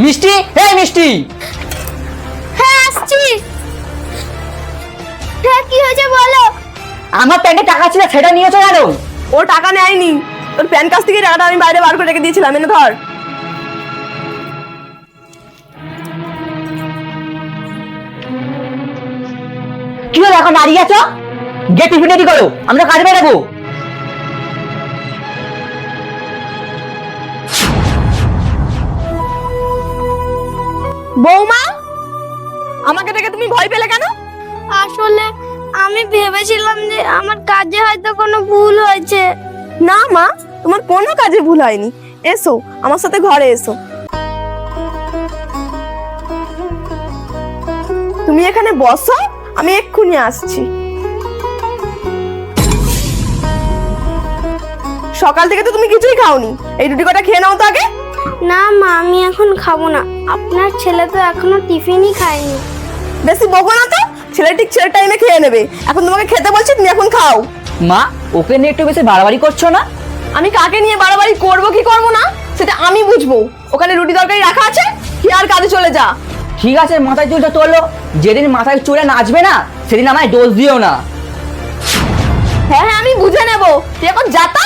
মিষ্টি, এই মিষ্টি। হ্যাঁ আসছি। হ্যাঁ কি হয়েছে বলো। আমার প্যান্টে টাকা ছিল, সেটা নিয়েছো কেন? ও টাকা নেয়নি, তোর প্যান কাছ থেকে টাকাটা আমি বাইরে বার করে রেখে দিয়েছিলাম, এনে ধর। কি হলো, এখন দাঁড়িয়ে আছো? গিয়ে টিফিন রেডি করো, আমরা কাজে বেরাবো। বৌমা, আমাকে দেখে তুমি ভয় পেলে কেন? আসলে আমি ভেবেছিলাম যে আমার কাজে হয়তো কোনো ভুল হয়েছে। না মা, তোমার কোনো কাজে ভুল হয়নি। এসো আমার সাথে ঘরে এসো। তুমি এখানে বসো, আমি এক্ষুনি আসছি। সকাল থেকে তো তুমি কিছুই খাওনি, এই রুটি কটা খেয়ে নাও তো আগে। না মা, আমি এখন খাবো না। আপনার ছেলে তো এখনো টিফিনই খায়নি। বেশি বকো না তো, ছেলে ঠিক ছেলে টাইমে খেয়ে নেবে। এখন তোমাকে খেতে বলছি, তুমি এখন খাও। মা, ওকে নিয়ে একটু বেশি বাড়াবাড়ি করছো না? আমি কাকে নিয়ে বাড়াবাড়ি করবো কি করবো না সেটা আমি বুঝবো। ওখানে রুটি তরকারি রাখা আছে, খেয়ে আর কাজে চলে যা। ঠিক আছে, মাথায় চুলটা তোলো। যেদিন মাথায় চুলে নাচবে না, সেদিন আমায় দোষ দিও না। হ্যাঁ হ্যাঁ, আমি বুঝে নেবো। তুই এখন যা তো।